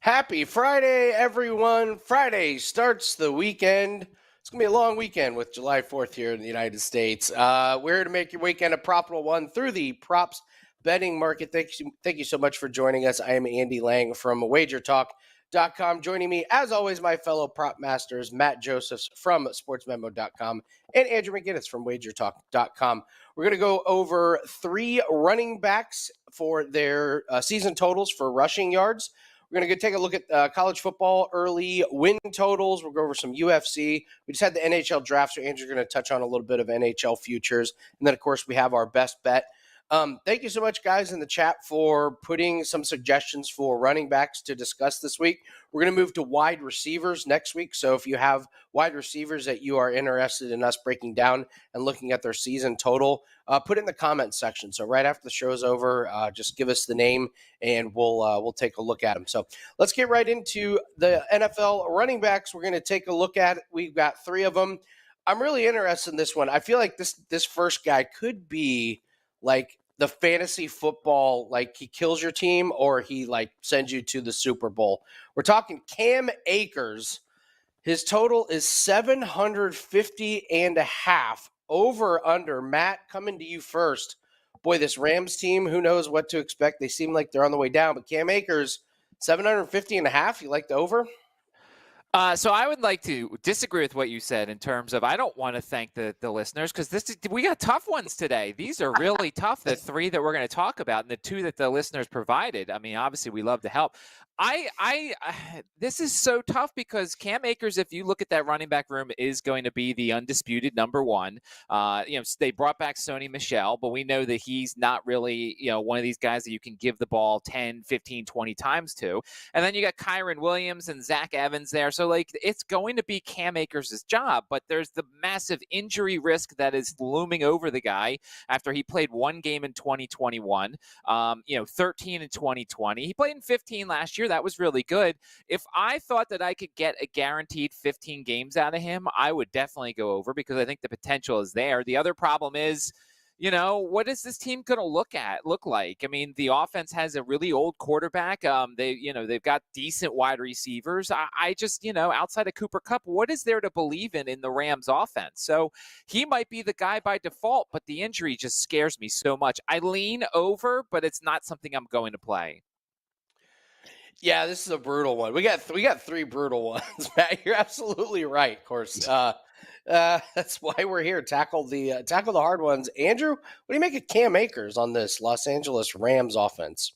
Happy Friday, everyone. Friday starts the weekend. It's going to be a long weekend with July 4th here in the United States. We're here to make your weekend a profitable one through the props betting market. Thank you so much for joining us. I am Andy Lang from WagerTalk.com. Joining me, as always, my fellow prop masters, Matt Josephs from SportsMemo.com and Andrew McGinnis from WagerTalk.com. We're going to go over three running backs for their season totals for rushing yards. We're going to take a look at college football early win totals. We'll go over some UFC. We just had the NHL draft, so Andrew's going to touch on a little bit of NHL futures. And then, of course, we have our best bet. Thank you so much, guys, in the chat for putting some suggestions for running backs to discuss this week. We're going to move to wide receivers next week. So if you have wide receivers that you are interested in us breaking down and looking at their season total, put it in the comments section. So right after the show's over, just give us the name and we'll take a look at them. So let's get right into the NFL running backs. We're going to take a look at it. We've got three of them. I'm really interested in this one. I feel like this first guy could be like the fantasy football, like he kills your team or he like sends you to the Super Bowl. We're talking Cam Akers. His total is 750.5. Over under. Matt, coming to you first. Boy, this Rams team, who knows what to expect? They seem like they're on the way down, but Cam Akers, 750.5. You like the over? So I would like to disagree with what you said in terms of I don't want to thank the listeners because we got tough ones today. These are really tough, the three that we're going to talk about and the two that the listeners provided. I mean, obviously, we love to help. This is so tough because Cam Akers, if you look at that running back room, is going to be the undisputed number one. They brought back Sony Michel, but we know that he's not really, one of these guys that you can give the ball 10, 15, 20 times to. And then you got Kyron Williams and Zach Evans there. So, it's going to be Cam Akers' job, but there's the massive injury risk that is looming over the guy after he played one game in 2021, 13 in 2020. He played in 15 last year. That was really good. If I thought that I could get a guaranteed 15 games out of him, I would definitely go over because I think the potential is there. The other problem is, what is this team going to look like? I mean, the offense has a really old quarterback. They've got decent wide receivers. I just, outside of Cooper Kupp, what is there to believe in the Rams offense? So he might be the guy by default, but the injury just scares me so much. I lean over, but it's not something I'm going to play. Yeah, this is a brutal one. We got three brutal ones, Matt. You're absolutely right. Of course, that's why we're here. Tackle the hard ones. Andrew, what do you make of Cam Akers on this Los Angeles Rams offense?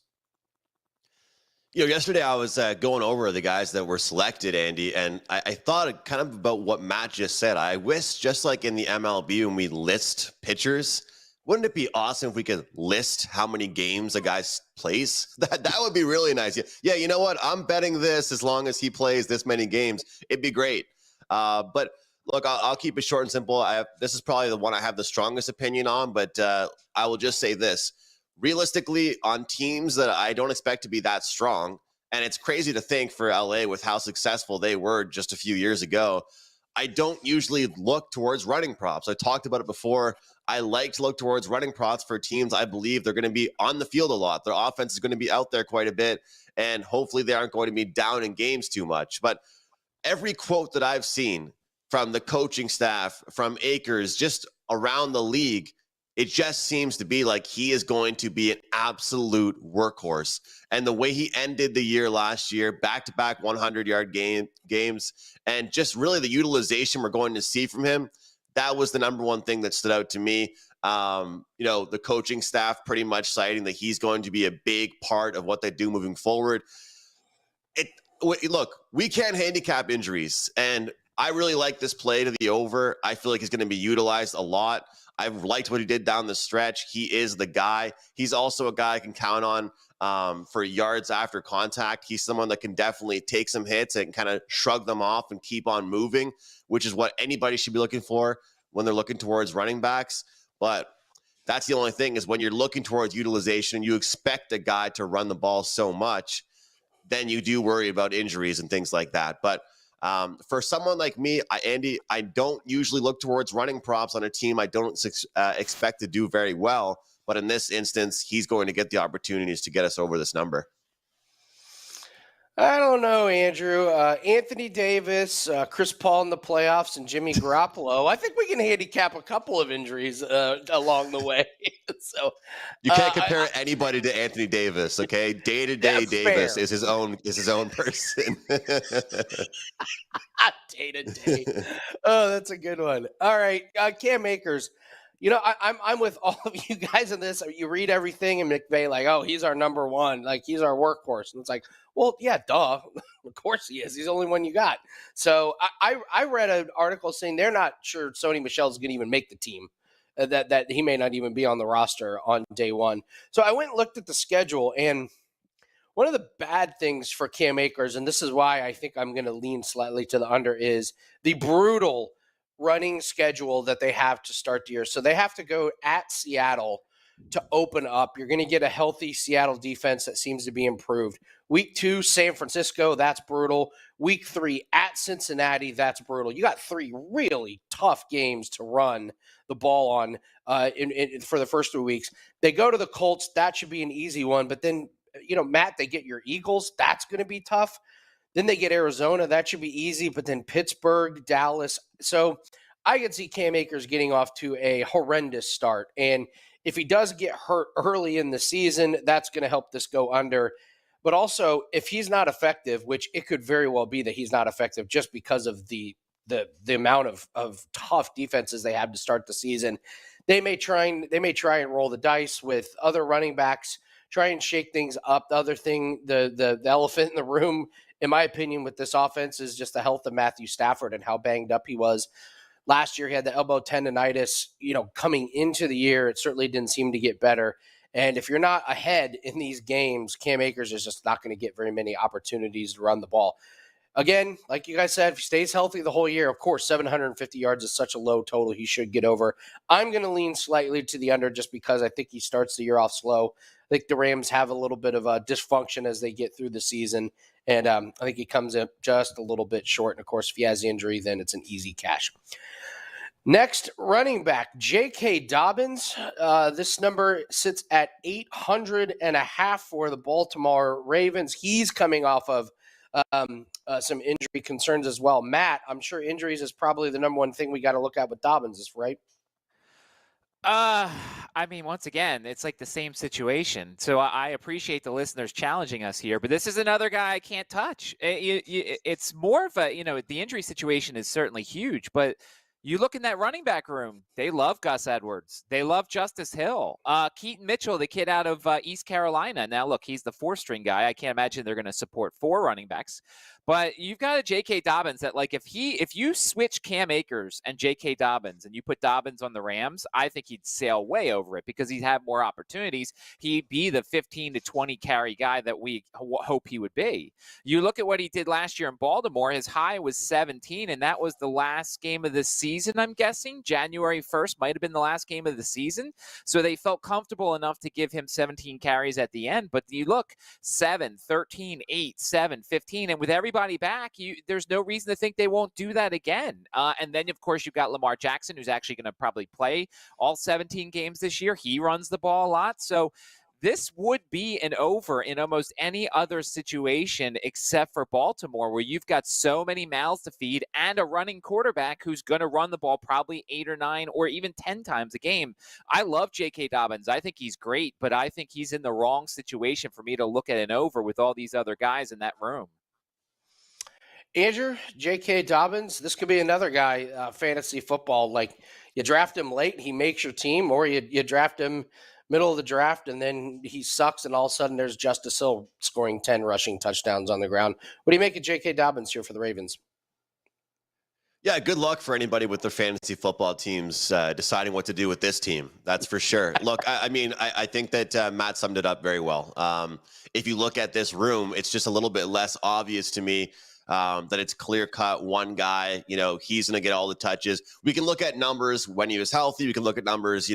Yesterday I was going over the guys that were selected, Andy, and I thought kind of about what Matt just said. I wish, just like in the MLB when we list pitchers, wouldn't it be awesome if we could list how many games a guy plays? That would be really nice. Yeah, you know what? I'm betting this as long as he plays this many games. It'd be great. But look, I'll keep it short and simple. This is probably the one I have the strongest opinion on, but I will just say this. Realistically, on teams that I don't expect to be that strong, and it's crazy to think for LA with how successful they were just a few years ago, I don't usually look towards running props. I talked about it before. I like to look towards running props for teams I believe they're going to be on the field a lot. Their offense is going to be out there quite a bit, and hopefully they aren't going to be down in games too much. But every quote that I've seen from the coaching staff, from Akers, just around the league, it just seems to be like he is going to be an absolute workhorse. And the way he ended the year last year, back-to-back 100-yard games, and just really the utilization we're going to see from him, that was the number one thing that stood out to me. The coaching staff pretty much citing that he's going to be a big part of what they do moving forward. Look, we can't handicap injuries, and I really like this play to the over. I feel like he's going to be utilized a lot. I've liked what he did down the stretch. He is the guy. He's also a guy I can count on for yards after contact. He's someone that can definitely take some hits and kind of shrug them off and keep on moving, which is what anybody should be looking for when they're looking towards running backs. But that's the only thing is when you're looking towards utilization, you expect a guy to run the ball so much, then you do worry about injuries and things like that. But for someone like me, Andy, I don't usually look towards running props on a team I don't expect to do very well. But in this instance, he's going to get the opportunities to get us over this number. I don't know, Andrew. Anthony Davis, Chris Paul in the playoffs, and Jimmy Garoppolo. I think we can handicap a couple of injuries along the way. So, You can't I, compare anybody to Anthony Davis, okay? Day to day Davis fair. is his own person. Day to day. Oh, that's a good one. All right, Cam Akers. I'm with all of you guys in this. You read everything, and McVay like, oh, he's our number one, like he's our workhorse, and it's like, well, yeah, duh, of course he is. He's the only one you got. So I read an article saying they're not sure Sony Michel's going to even make the team. That he may not even be on the roster on day one. So I went and looked at the schedule, and one of the bad things for Cam Akers, and this is why I think I'm going to lean slightly to the under, is the brutal running schedule that they have to start the year. So they have to go at Seattle to open up. You're going to get a healthy Seattle defense that seems to be improved. Week 2, San Francisco, that's brutal. Week 3, at Cincinnati, that's brutal. You got 3 really tough games to run the ball on for the first 3 weeks. They go to the Colts. That should be an easy one. But then, Matt, they get your Eagles. That's going to be tough. Then they get Arizona. That should be easy. But then Pittsburgh, Dallas. So I could see Cam Akers getting off to a horrendous start. And if he does get hurt early in the season, that's going to help this go under. But also, if he's not effective, which it could very well be that he's not effective just because of the amount of tough defenses they have to start the season, they may try and roll the dice with other running backs, try and shake things up. The other thing, the elephant in the room, in my opinion, with this offense is just the health of Matthew Stafford and how banged up he was. Last year, he had the elbow tendonitis, coming into the year. It certainly didn't seem to get better. And if you're not ahead in these games, Cam Akers is just not going to get very many opportunities to run the ball. Again, like you guys said, if he stays healthy the whole year, of course, 750 yards is such a low total he should get over. I'm going to lean slightly to the under just because I think he starts the year off slow. I think the Rams have a little bit of a dysfunction as they get through the season, and I think he comes in just a little bit short. And, of course, if he has the injury, then it's an easy cash. Next, running back, J.K. Dobbins. This number sits at 800.5 for the Baltimore Ravens. He's coming off of some injury concerns as well. Matt, I'm sure injuries is probably the number one thing we got to look at with Dobbins, is right? I mean, once again, it's like the same situation. So I appreciate the listeners challenging us here, but this is another guy I can't touch. It's more of a, the injury situation is certainly huge, but you look in that running back room, they love Gus Edwards. They love Justice Hill. Keaton Mitchell, the kid out of East Carolina. Now, look, he's the 4th-string guy. I can't imagine they're going to support 4 running backs. But you've got a J.K. Dobbins that, like, if you switch Cam Akers and J.K. Dobbins and you put Dobbins on the Rams, I think he'd sail way over it because he'd have more opportunities. He'd be the 15 to 20 carry guy that we hope he would be. You look at what he did last year in Baltimore. His high was 17, and that was the last game of the season, I'm guessing. January 1st might have been the last game of the season. So they felt comfortable enough to give him 17 carries at the end. But you look, 7, 13, 8, 7, 15, and with everybody back, there's no reason to think they won't do that again. And then, of course, you've got Lamar Jackson, who's actually going to probably play all 17 games this year. He runs the ball a lot. So this would be an over in almost any other situation except for Baltimore, where you've got so many mouths to feed and a running quarterback who's going to run the ball probably 8 or 9 or even 10 times a game. I love J.K. Dobbins. I think he's great, but I think he's in the wrong situation for me to look at an over with all these other guys in that room. Andrew, J.K. Dobbins, this could be another guy, fantasy football. Like, you draft him late, he makes your team, or you draft him middle of the draft, and then he sucks, and all of a sudden there's Justice Hill scoring 10 rushing touchdowns on the ground. What do you make of J.K. Dobbins here for the Ravens? Yeah, good luck for anybody with their fantasy football teams deciding what to do with this team. That's for sure. Look, I think that Matt summed it up very well. If you look at this room, it's just a little bit less obvious to me that it's clear-cut one guy, he's going to get all the touches. We can look at numbers when he was healthy. We can look at numbers,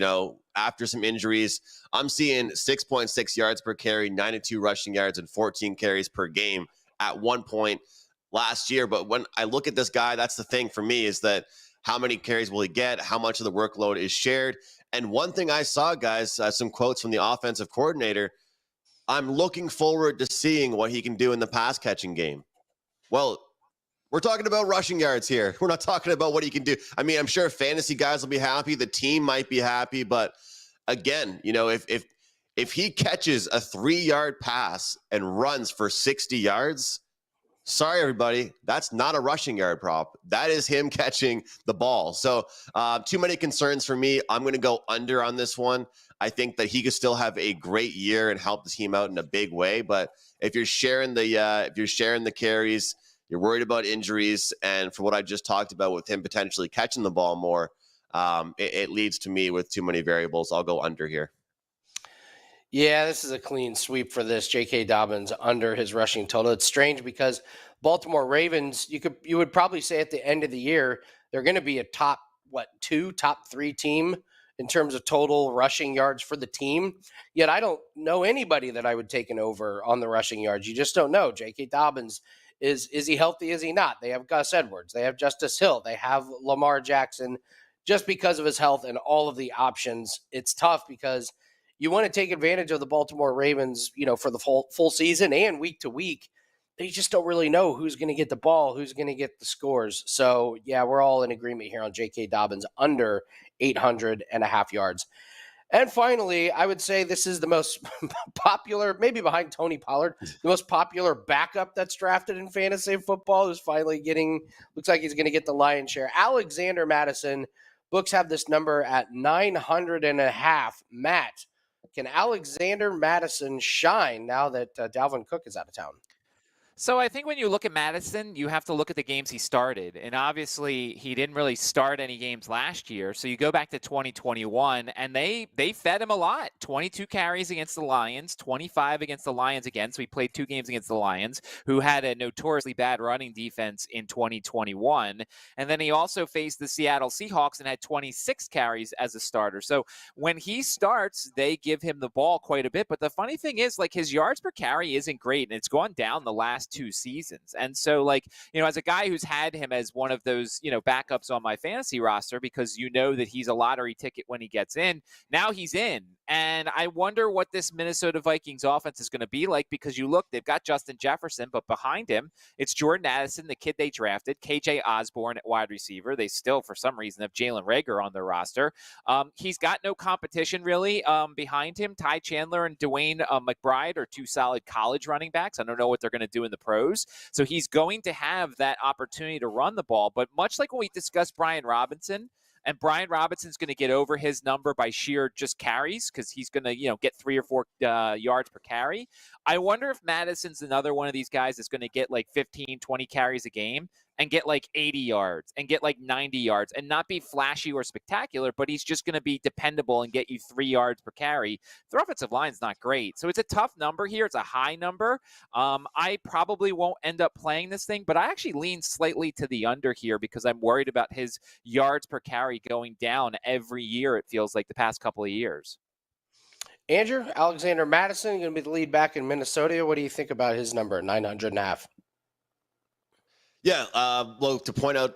after some injuries. I'm seeing 6.6 yards per carry, 92 rushing yards, and 14 carries per game at one point last year. But when I look at this guy, that's the thing for me, is that how many carries will he get? How much of the workload is shared? And one thing I saw, guys, some quotes from the offensive coordinator, I'm looking forward to seeing what he can do in the pass catching game. Well, we're talking about rushing yards here. We're not talking about what he can do. I mean, I'm sure fantasy guys will be happy. The team might be happy. But again, if he catches a 3-yard pass and runs for 60 yards, sorry, everybody, that's not a rushing yard prop. That is him catching the ball. So too many concerns for me. I'm going to go under on this one. I think that he could still have a great year and help the team out in a big way. But if you're sharing the carries, you're worried about injuries, and for what I just talked about with him potentially catching the ball more, it leads to me with too many variables. I'll go under here. Yeah, this is a clean sweep for this. J.K. Dobbins under his rushing total. It's strange because Baltimore Ravens, you would probably say at the end of the year, they're going to be a top 3 team in terms of total rushing yards for the team. Yet I don't know anybody that I would take an over on the rushing yards. You just don't know. J.K. Dobbins, is he healthy? Is he not? They have Gus Edwards. They have Justice Hill. They have Lamar Jackson. Just because of his health and all of the options, it's tough because you want to take advantage of the Baltimore Ravens, for the full season and week to week. They just don't really know who's going to get the ball, who's going to get the scores. So, yeah, we're all in agreement here on J.K. Dobbins under 800.5 yards. And finally, I would say this is the most popular, maybe behind Tony Pollard, the most popular backup that's drafted in fantasy football is finally looks like he's going to get the lion's share. Alexander Mattison, books have this number at 900.5. Matt, can Alexander Mattison shine now that Dalvin Cook is out of town? So I think when you look at Mattison, you have to look at the games he started. And obviously, he didn't really start any games last year. So you go back to 2021, and they fed him a lot. 22 carries against the Lions, 25 against the Lions again. So he played 2 games against the Lions, who had a notoriously bad running defense in 2021. And then he also faced the Seattle Seahawks and had 26 carries as a starter. So when he starts, they give him the ball quite a bit. But the funny thing is, his yards per carry isn't great, and it's gone down the last 2 seasons. And so as a guy who's had him as one of those, backups on my fantasy roster, because that he's a lottery ticket when he gets in, now he's in. And I wonder what this Minnesota Vikings offense is going to be like, because they've got Justin Jefferson, but behind him, it's Jordan Addison, the kid they drafted, KJ Osborne at wide receiver. They still, for some reason, have Jalen Reagor on their roster. He's got no competition really behind him. Ty Chandler and Dwayne McBride are 2 solid college running backs. I don't know what they're going to do in the pros. So he's going to have that opportunity to run the ball. But much like when we discussed Brian Robinson, and Brian Robinson's going to get over his number by sheer just carries, because he's going to, get 3 or 4 yards per carry. I wonder if Mattison's another one of these guys that's going to get 15, 20 carries a game and get 80 yards and get 90 yards and not be flashy or spectacular, but he's just going to be dependable and get you 3 yards per carry. Their offensive line's not great. So it's a tough number here. It's a high number. I probably won't end up playing this thing, but I actually lean slightly to the under here because I'm worried about his yards per carry going down every year, it feels like, the past couple of years. Andrew, Alexander Mattison going to be the lead back in Minnesota. What do you think about his number, 900.5? Yeah, well, to point out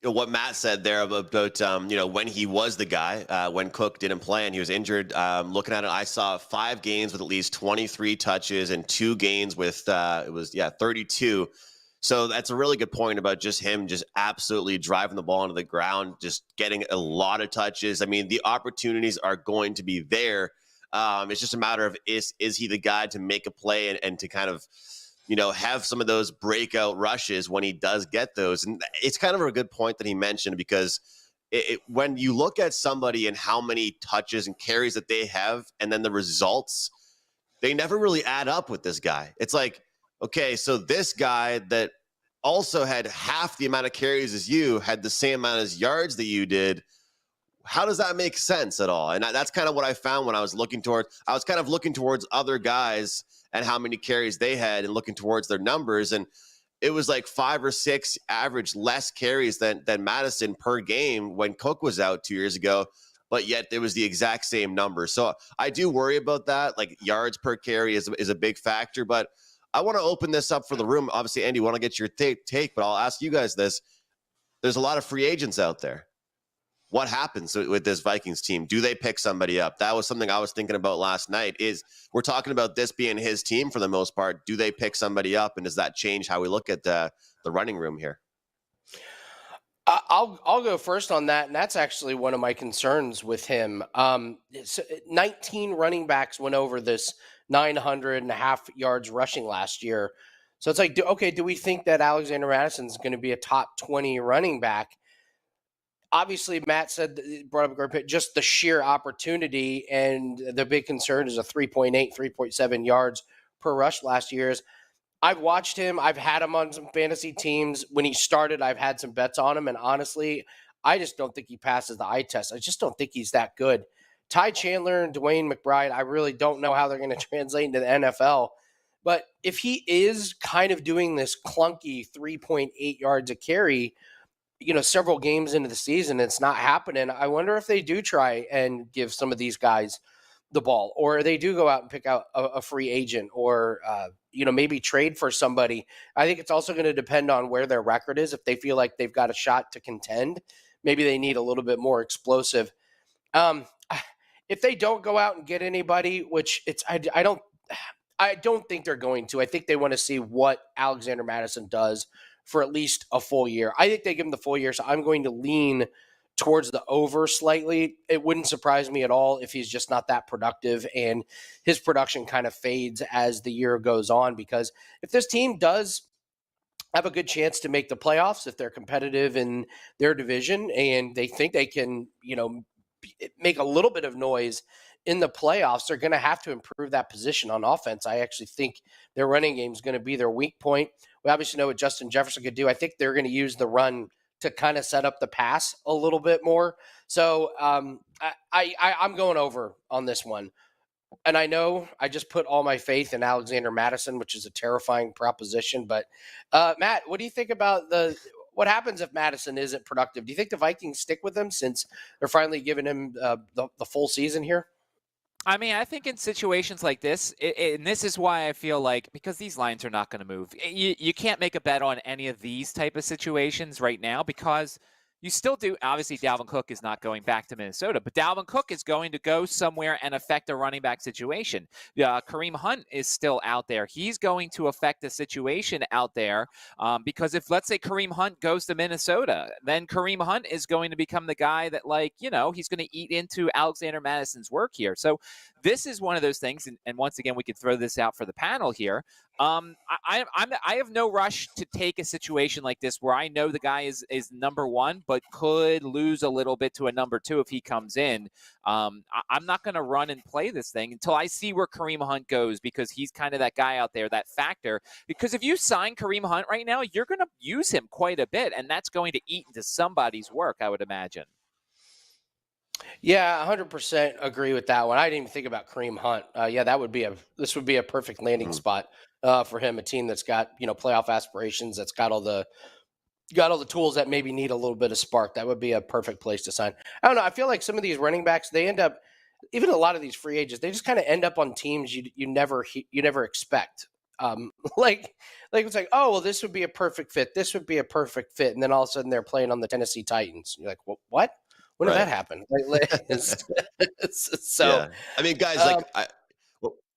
what Matt said there about when he was the guy, when Cook didn't play and he was injured, looking at it, I saw 5 games with at least 23 touches and 2 games with, 32. So that's a really good point about just him just absolutely driving the ball into the ground, just getting a lot of touches. I mean, the opportunities are going to be there. It's just a matter of is he the guy to make a play and to kind of, have some of those breakout rushes when he does get those. And it's kind of a good point that he mentioned, because when you look at somebody and how many touches and carries that they have, and then the results, they never really add up with this guy. It's like, okay, so this guy that also had half the amount of carries as you had the same amount of yards that you did. How does that make sense at all? And that's kind of what I found when I was looking towards other guys and how many carries they had and looking towards their numbers. And it was 5 or 6 average less carries than Mattison per game when Cook was out 2 years ago, but yet it was the exact same number. So I do worry about that. Yards per carry is a big factor, but I want to open this up for the room. Obviously, Andy, want to get your take, but I'll ask you guys this. There's a lot of free agents out there. what happens with this Vikings team? Do they pick somebody up? That was something I was thinking about last night. Is we're talking about this being his team for the most part. Do they pick somebody up, and does that change how we look at the running room here? I'll go first on that, and that's actually one of my concerns with him. 19 running backs went over this 900.5 yards rushing last year. So it's like, do we think that Alexander Mattison is going to be a top 20 running back? Obviously, Matt brought up a great point, just the sheer opportunity, and the big concern is a 3.8, 3.7 yards per rush last year's. I've watched him. I've had him on some fantasy teams. When he started, I've had some bets on him, and honestly, I just don't think he passes the eye test. I just don't think he's that good. Ty Chandler and Dwayne McBride, I really don't know how they're going to translate into the NFL. But if he is kind of doing this clunky 3.8 yards a carry, several games into the season, it's not happening. I wonder if they do try and give some of these guys the ball, or they do go out and pick out a free agent, or maybe trade for somebody. I think it's also going to depend on where their record is. If they feel like they've got a shot to contend, maybe they need a little bit more explosive. If they don't go out and get anybody, which I don't think they're going to. I think they want to see what Alexander Mattison does for at least a full year. I think they give him the full year, so I'm going to lean towards the over slightly. It wouldn't surprise me at all if he's just not that productive and his production kind of fades as the year goes on, because if this team does have a good chance to make the playoffs, if they're competitive in their division and they think they can, make a little bit of noise in the playoffs, they're going to have to improve that position on offense. I actually think their running game is going to be their weak point. We obviously know what Justin Jefferson could do. I think they're going to use the run to kind of set up the pass a little bit more. So I'm going over on this one. And I know I just put all my faith in Alexander Mattison, which is a terrifying proposition. But Matt, what do you think about what happens if Mattison isn't productive? Do you think the Vikings stick with him since they're finally giving him the full season here? I mean, I think in situations like this, and this is why I feel like, because these lines are not going to move, you can't make a bet on any of these type of situations right now, because you still do. Obviously, Dalvin Cook is not going back to Minnesota, but Dalvin Cook is going to go somewhere and affect a running back situation. Kareem Hunt is still out there. He's going to affect the situation out there because if, let's say, Kareem Hunt goes to Minnesota, then Kareem Hunt is going to become the guy that, he's going to eat into Alexander Madison's work here. So this is one of those things, and once again, we could throw this out for the panel here. I have no rush to take a situation like this where I know the guy is number one, but could lose a little bit to a number two if he comes in. I'm not going to run and play this thing until I see where Kareem Hunt goes, because he's kind of that guy out there, that factor. Because if you sign Kareem Hunt right now, you're going to use him quite a bit, and that's going to eat into somebody's work, I would imagine. Yeah, 100% agree with that one. I didn't even think about Kareem Hunt. This would be a perfect landing spot for him. A team that's got playoff aspirations, that's got all the tools that maybe need a little bit of spark. That would be a perfect place to sign. I don't know. I feel like some of these running backs, they end up, even a lot of these free agents, they just kind of end up on teams you never expect. Like it's like, oh well, this would be a perfect fit. This would be a perfect fit, and then all of a sudden they're playing on the Tennessee Titans. You're like, what? When did that happen? So, yeah. I mean, guys,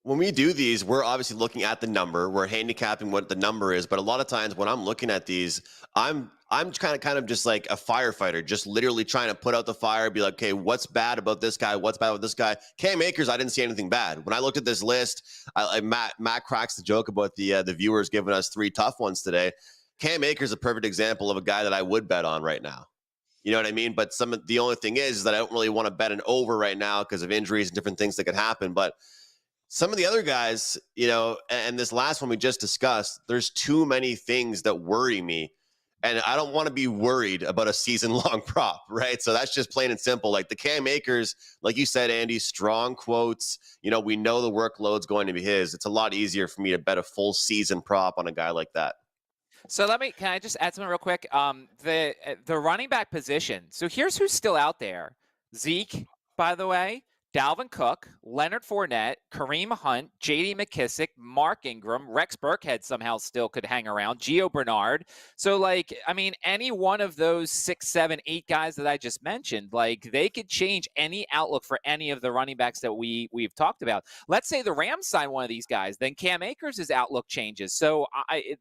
when we do these, we're obviously looking at the number. We're handicapping what the number is. But a lot of times when I'm looking at these, I'm kind of just like a firefighter, just literally trying to put out the fire, be like, okay, what's bad about this guy? What's bad with this guy? Cam Akers, I didn't see anything bad. When I looked at this list, Matt cracks the joke about the viewers giving us 3 tough ones today. Cam Akers is a perfect example of a guy that I would bet on right now. You know what I mean? But the only thing is that I don't really want to bet an over right now because of injuries and different things that could happen. But some of the other guys, and this last one we just discussed, there's too many things that worry me. And I don't want to be worried about a season-long prop, right? So that's just plain and simple. Like the Cam Akers, like you said, Andy, strong quotes. We know the workload's going to be his. It's a lot easier for me to bet a full season prop on a guy like that. So can I just add something real quick? The running back position. So here's who's still out there. Zeke, by the way, Dalvin Cook, Leonard Fournette, Kareem Hunt, J.D. McKissick, Mark Ingram, Rex Burkhead somehow still could hang around, Gio Bernard. So, any one of those 6, 7, 8 guys that I just mentioned, they could change any outlook for any of the running backs that we've talked about. Let's say the Rams sign one of these guys, then Cam Akers' outlook changes. So,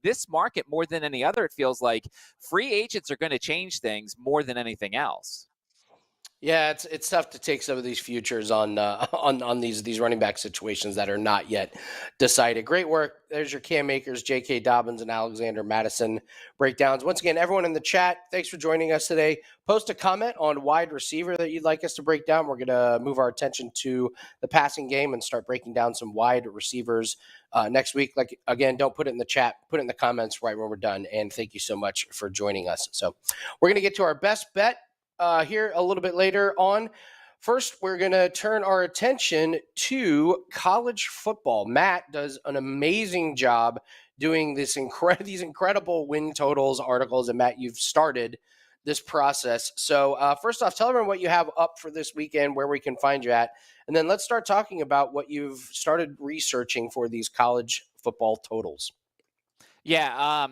this market, more than any other, it feels like free agents are going to change things more than anything else. Yeah, it's tough to take some of these futures on these running back situations that are not yet decided. Great work. There's your Cam Akers, J.K. Dobbins, and Alexander Mattison breakdowns. Once again, everyone in the chat, thanks for joining us today. Post a comment on wide receiver that you'd like us to break down. We're going to move our attention to the passing game and start breaking down some wide receivers next week. Again, don't put it in the chat. Put it in the comments right when we're done. And thank you so much for joining us. So we're going to get to our best bet here a little bit later on. First, we're going to turn our attention to college football. Matt does an amazing job doing these incredible win totals articles. And Matt, you've started this process. So first off, tell everyone what you have up for this weekend, where we can find you at. And then let's start talking about what you've started researching for these college football totals. Yeah,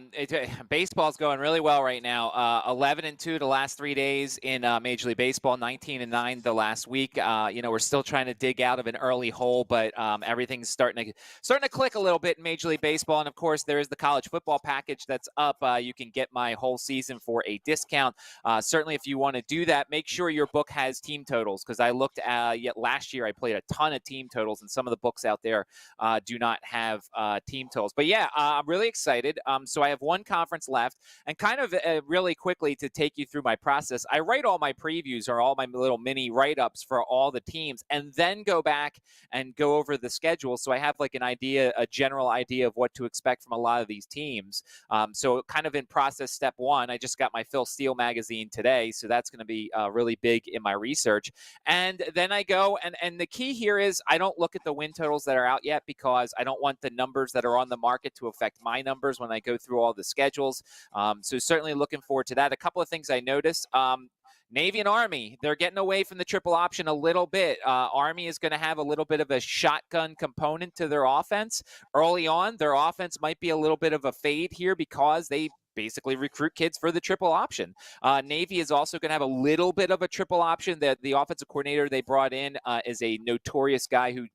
baseball's going really well right now. 11-2 the last 3 days in Major League Baseball, 19-9 the last week. We're still trying to dig out of an early hole, but everything's starting to click a little bit in Major League Baseball. And of course, there is the college football package that's up. You can get my whole season for a discount. Certainly, if you want to do that, make sure your book has team totals, because I looked last year. I played a ton of team totals, and some of the books out there do not have team totals. But yeah, I'm really excited. So I have one conference left, and kind of really quickly to take you through my process, I write all my previews or all my little mini write-ups for all the teams, and then go back and go over the schedule. So I have a general idea of what to expect from a lot of these teams. So kind of in process step one, I just got my Phil Steele magazine today. So that's going to be really big in my research. And then I go, and the key here is I don't look at the win totals that are out yet, because I don't want the numbers that are on the market to affect my numbers when I go through all the schedules. So certainly looking forward to that. A couple of things I noticed. Navy and Army, they're getting away from the triple option a little bit. Army is going to have a little bit of a shotgun component to their offense. Early on, their offense might be a little bit of a fade here, because they basically recruit kids for the triple option. Navy is also going to have a little bit of a triple option. The offensive coordinator they brought in is a notorious guy who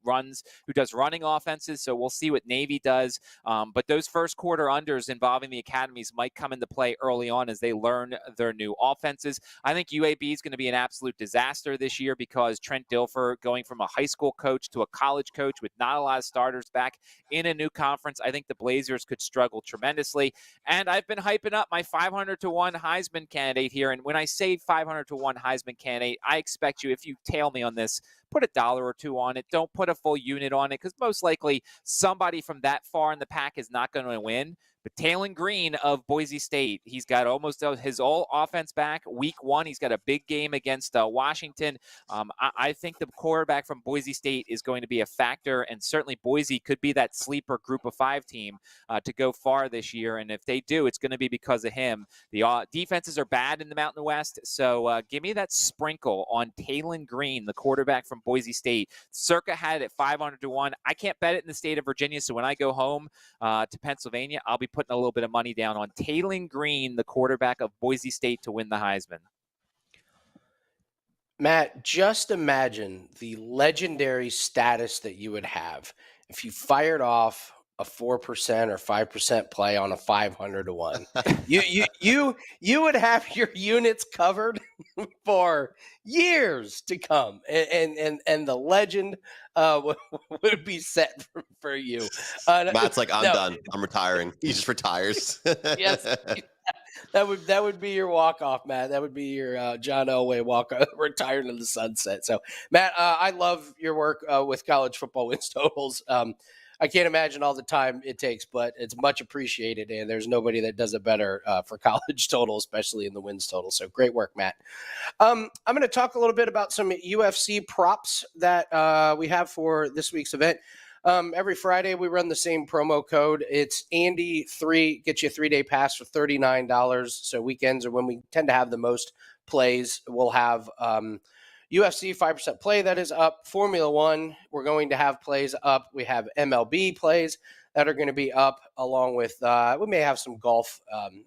does running offenses. So we'll see what Navy does. But those first quarter unders involving the academies might come into play early on as they learn their new offenses. I think UAB is going to be an absolute disaster this year, because Trent Dilfer, going from a high school coach to a college coach with not a lot of starters back in a new conference, I think the Blazers could struggle tremendously. And I've been hyping up my 500-1 Heisman candidate here. And when I say 500-1 Heisman candidate, I expect you, if you tail me on this, put $1 or $2 on it. Don't put a full unit on it, because most likely somebody from that far in the pack is not going to win. But Talon Green of Boise State, he's got almost his all offense back. Week 1, he's got a big game against Washington. I think the quarterback from Boise State is going to be a factor, and certainly Boise could be that sleeper group of 5 team to go far this year. And if they do, it's going to be because of him. The defenses are bad in the Mountain West, so give me that sprinkle on Talon Green, the quarterback from Boise State. Circa had it at 500-1. I can't bet it in the state of Virginia, so when I go home to Pennsylvania, I'll be putting a little bit of money down on Talon Green, the quarterback of Boise State, to win the Heisman. Matt, just imagine the legendary status that you would have if you fired off a 4% or 5% play on a 500-1. You would have your units covered for years to come, and the legend would be set for you. Matt's like, I'm done. I'm retiring. He just retires. Yes. That would be your walk-off, Matt. That would be your John Elway walk-off, retiring to the sunset. So, Matt, I love your work with college football wins totals. I can't imagine all the time it takes, but it's much appreciated, and there's nobody that does it better for college total, especially in the wins total. So great work, Matt. I'm going to talk a little bit about some UFC props that we have for this week's event. Every Friday, we run the same promo code. It's Andy3, gets you a 3-day pass for $39. So weekends are when we tend to have the most plays. We'll have UFC 5% play that is up. Formula One, we're going to have plays up. We have MLB plays that are going to be up, along with we may have some golf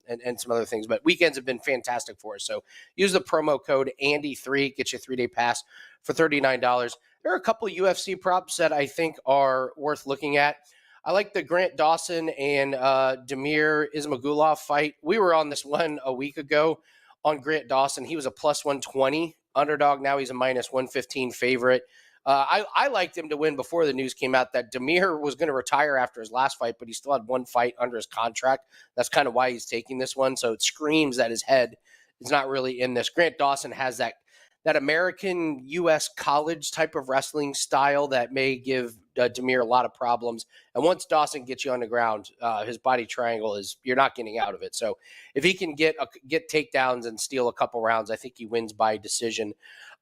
and some other things. But weekends have been fantastic for us. So use the promo code Andy3, get you a 3-day pass for $39. There are a couple of UFC props that I think are worth looking at. I like the Grant Dawson and Damir Ismagulov fight. We were on this one a week ago on Grant Dawson. He was a plus 120 underdog. Now he's a minus 115 favorite. I liked him to win before the news came out that Damir was going to retire after his last fight, but he still had one fight under his contract. That's kind of why he's taking this one. So it screams that his head is not really in this. Grant Dawson has that American U.S. college type of wrestling style that may give Damir a lot of problems. And once Dawson gets you on the ground, his body triangle you're not getting out of it. So if he can get takedowns and steal a couple rounds, I think he wins by decision.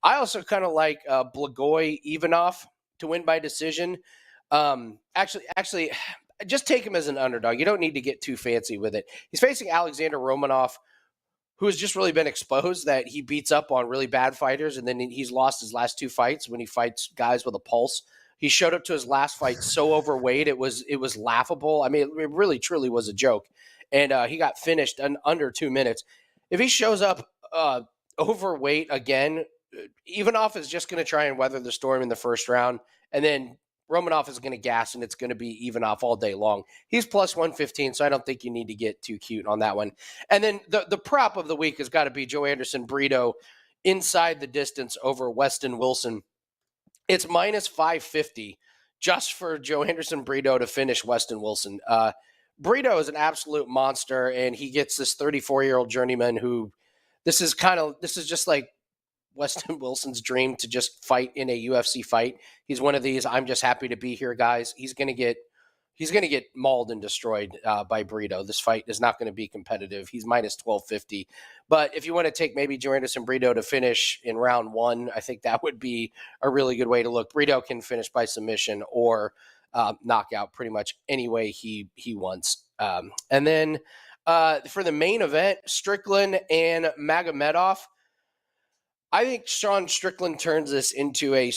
I also kind of like Blagoy Ivanov to win by decision. Actually, just take him as an underdog. You don't need to get too fancy with it. He's facing Alexander Romanov, who has just really been exposed that he beats up on really bad fighters, and then he's lost his last two fights when he fights guys with a pulse. He showed up to his last fight so overweight, it was laughable. I mean, it really, truly was a joke. And he got finished in under 2 minutes. If he shows up overweight again, Ivanov is just going to try and weather the storm in the first round, and then Romanov is going to gas, and it's going to be Ivanov all day long. He's plus 115, so I don't think you need to get too cute on that one. And then the prop of the week has got to be Joe Anderson Brito inside the distance over Weston Wilson. It's minus 550 just for Joe Anderson Brito to finish Weston Wilson. Brito is an absolute monster, and he gets this 34-year-old journeyman who this is just like Weston Wilson's dream to just fight in a UFC fight. He's one of these, I'm just happy to be here, guys. He's going to get mauled and destroyed by Brito. This fight is not going to be competitive. He's minus 1250. But if you want to take maybe Joe Anderson Brito to finish in round one, I think that would be a really good way to look. Brito can finish by submission or knockout pretty much any way he wants. And then for the main event, Strickland and Magomedov, I think Sean Strickland turns this into a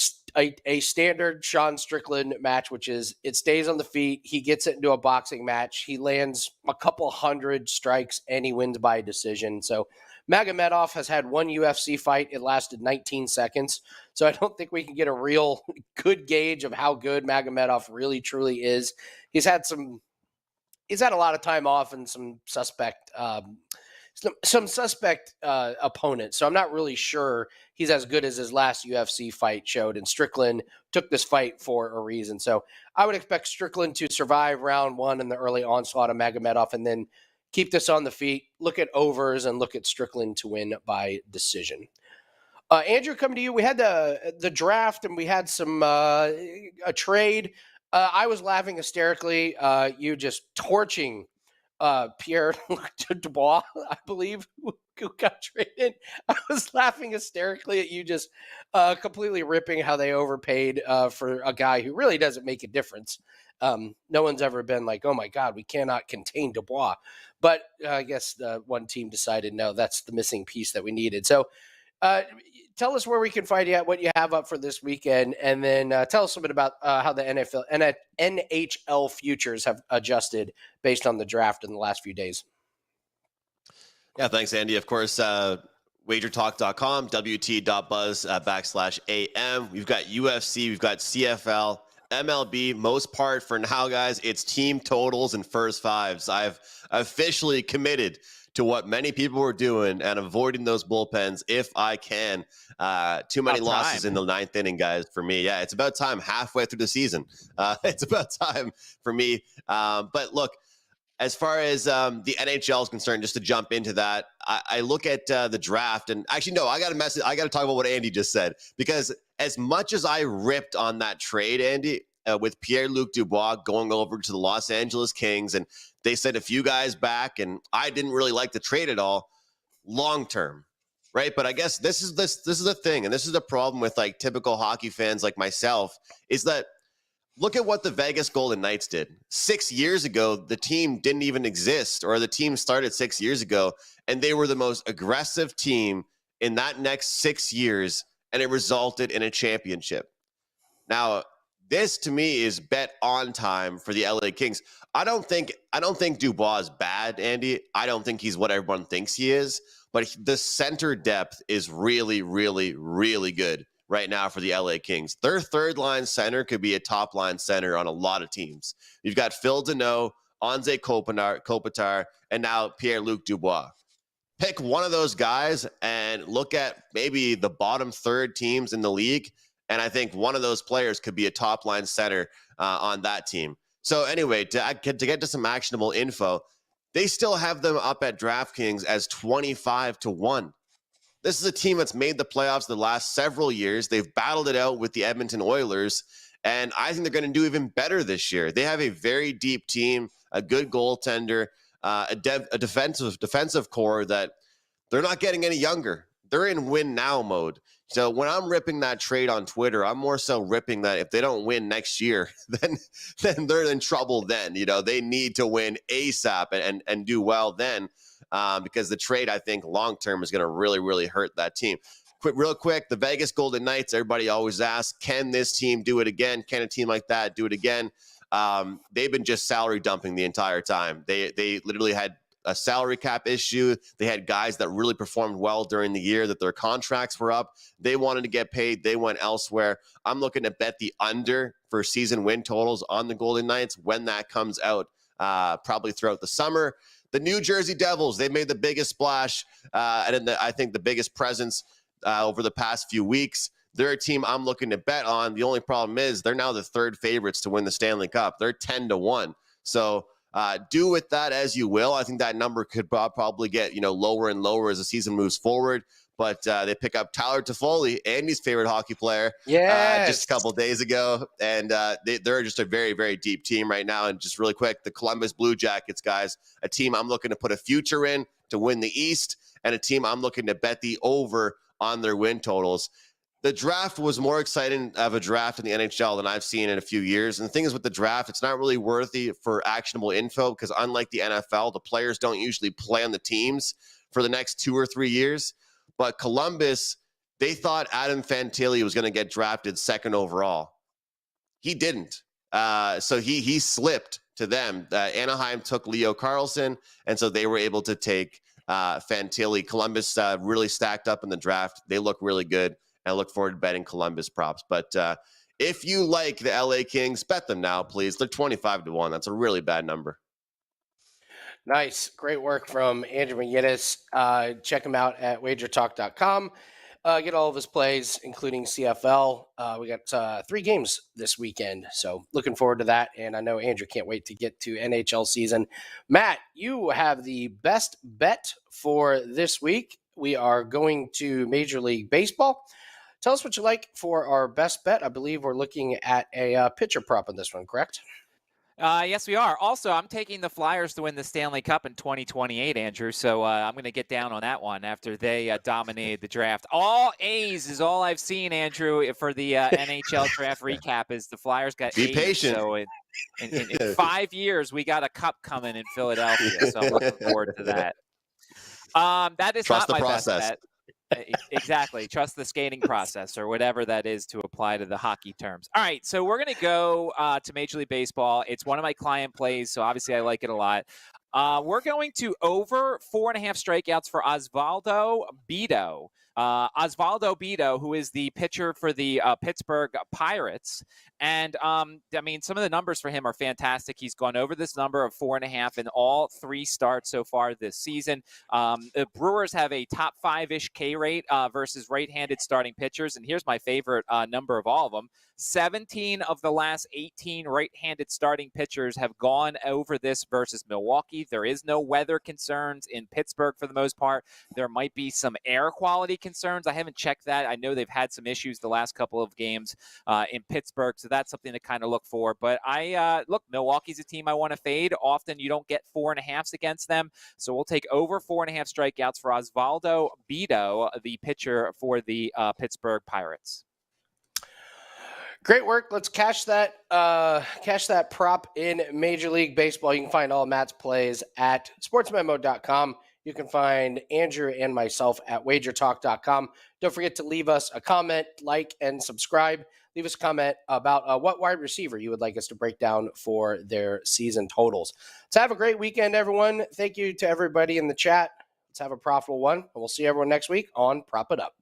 standard Sean Strickland match, which is it stays on the feet. He gets it into a boxing match. He lands a couple hundred strikes and he wins by decision. So Magomedov has had one UFC fight. It lasted 19 seconds. So I don't think we can get a real good gauge of how good Magomedov really truly is. He's had a lot of time off and some suspect opponents. So I'm not really sure he's as good as his last UFC fight showed. And Strickland took this fight for a reason. So I would expect Strickland to survive round one in the early onslaught of Magomedov and then keep this on the feet, look at overs, and look at Strickland to win by decision. Andrew, coming to you. We had the draft and we had some a trade. I was laughing hysterically. You just torching Pierre Dubois, I believe, who got traded. I was laughing hysterically at you just completely ripping how they overpaid for a guy who really doesn't make a difference. No one's ever been like, oh my God, we cannot contain Dubois. But I guess one team decided, no, that's the missing piece that we needed. So tell us where we can find you at, what you have up for this weekend, and then tell us a bit about how the NHL futures have adjusted based on the draft in the last few days. Yeah, thanks, Andy. Of course, WagerTalk.com, WT.buzz /AM. We've got UFC, we've got CFL, MLB. Most part for now, guys, it's team totals and first fives. I've officially committed to what many people were doing and avoiding those bullpens if I can. Too many losses in the ninth inning, guys, for me. Yeah, it's about time halfway through the season. It's about time for me. But look, as far as the NHL is concerned, just to jump into that, I look at the draft, and actually, no, I got to talk about what Andy just said, because as much as I ripped on that trade, Andy, with Pierre-Luc Dubois going over to the Los Angeles Kings, and they sent a few guys back, and I didn't really like the trade at all long term, right? But I guess this is the thing, and this is the problem with like typical hockey fans like myself, is that look at what the Vegas Golden Knights did. 6 years ago, the team didn't even exist, or the team started 6 years ago, and they were the most aggressive team in that next 6 years and it resulted in a championship. Now, this to me is bet on time for the LA Kings. I don't think Dubois is bad, Andy. I don't think he's what everyone thinks he is, but the center depth is really, really, really good right now for the LA Kings. Their third line center could be a top line center on a lot of teams. You've got Phil Deneau, Anze Kopitar, and now Pierre-Luc Dubois. Pick one of those guys and look at maybe the bottom third teams in the league, and I think one of those players could be a top line center on that team. So anyway, to get to some actionable info, they still have them up at DraftKings as 25-1. This is a team that's made the playoffs the last several years. They've battled it out with the Edmonton Oilers, and I think they're going to do even better this year. They have a very deep team, a good goaltender, a defensive core that they're not getting any younger. They're in win now mode. So when I'm ripping that trade on Twitter, I'm more so ripping that if they don't win next year, then they're in trouble then. They need to win ASAP and do well then because the trade, I think, long-term is going to really, really hurt that team. Real quick, the Vegas Golden Knights, everybody always asks, can this team do it again? Can a team like that do it again? They've been just salary dumping the entire time. They literally had a salary cap issue. They had guys that really performed well during the year that their contracts were up. They wanted to get paid. They went elsewhere. I'm looking to bet the under for season win totals on the Golden Knights when that comes out, probably throughout the summer. The New Jersey Devils, they made the biggest splash and I think the biggest presence over the past few weeks. They're a team I'm looking to bet on. The only problem is they're now the third favorites to win the Stanley Cup. They're 10-1. So do with that as you will. I think that number could probably get lower and lower as the season moves forward. But they pick up Tyler Toffoli, Andy's favorite hockey player, just a couple days ago. And they're just a very, very deep team right now. And just really quick, the Columbus Blue Jackets, guys, a team I'm looking to put a future in to win the East, and a team I'm looking to bet the over on their win totals. The draft was more exciting of a draft in the NHL than I've seen in a few years. And the thing is with the draft, it's not really worthy for actionable info because unlike the NFL, the players don't usually play on the teams for the next 2 or 3 years. But Columbus, they thought Adam Fantilli was going to get drafted second overall. He didn't. So he slipped to them. Anaheim took Leo Carlson, and so they were able to take Fantilli. Columbus really stacked up in the draft. They look really good. I look forward to betting Columbus props. But if you like the LA Kings, bet them now, please. They're 25-1. That's a really bad number. Nice. Great work from Andrew McGinnis. Check him out at WagerTalk.com. Get all of his plays, including CFL. We got 3 games this weekend, so looking forward to that. And I know Andrew can't wait to get to NHL season. Matt, you have the best bet for this week. We are going to Major League Baseball. Tell us what you like for our best bet. I believe we're looking at a pitcher prop on this one, correct? Yes, we are. Also, I'm taking the Flyers to win the Stanley Cup in 2028, Andrew. So I'm going to get down on that one after they dominated the draft. All A's is all I've seen, Andrew, for the NHL draft recap is the Flyers got Be A's. patient. So in 5 years, we got a cup coming in Philadelphia. So I'm looking forward to that. That is Trust not the my process. best bet. Exactly. Trust the skating process or whatever that is to apply to the hockey terms. All right. So we're going to go to Major League Baseball. It's one of my client plays, so obviously I like it a lot. We're going to over 4.5 strikeouts for Osvaldo Bido. Osvaldo Bido, who is the pitcher for the Pittsburgh Pirates. And, some of the numbers for him are fantastic. He's gone over this number of 4.5 in all 3 starts so far this season. The Brewers have a top 5-ish K rate versus right-handed starting pitchers. And here's my favorite number of all of them. 17 of the last 18 right-handed starting pitchers have gone over this versus Milwaukee. There is no weather concerns in Pittsburgh for the most part. There might be some air quality concerns. I haven't checked that. I know they've had some issues the last couple of games in Pittsburgh, so that's something to kind of look for. But Milwaukee's a team I want to fade. Often you don't get 4.5s against them, so we'll take over 4.5 strikeouts for Osvaldo Bido, the pitcher for the Pittsburgh Pirates. Great work. Let's cash that prop in Major League Baseball. You can find all Matt's plays at sportsmemo.com. You can find Andrew and myself at WagerTalk.com. Don't forget to leave us a comment, like, and subscribe. Leave us a comment about what wide receiver you would like us to break down for their season totals. So have a great weekend, everyone. Thank you to everybody in the chat. Let's have a profitable one, and we'll see everyone next week on Prop It Up.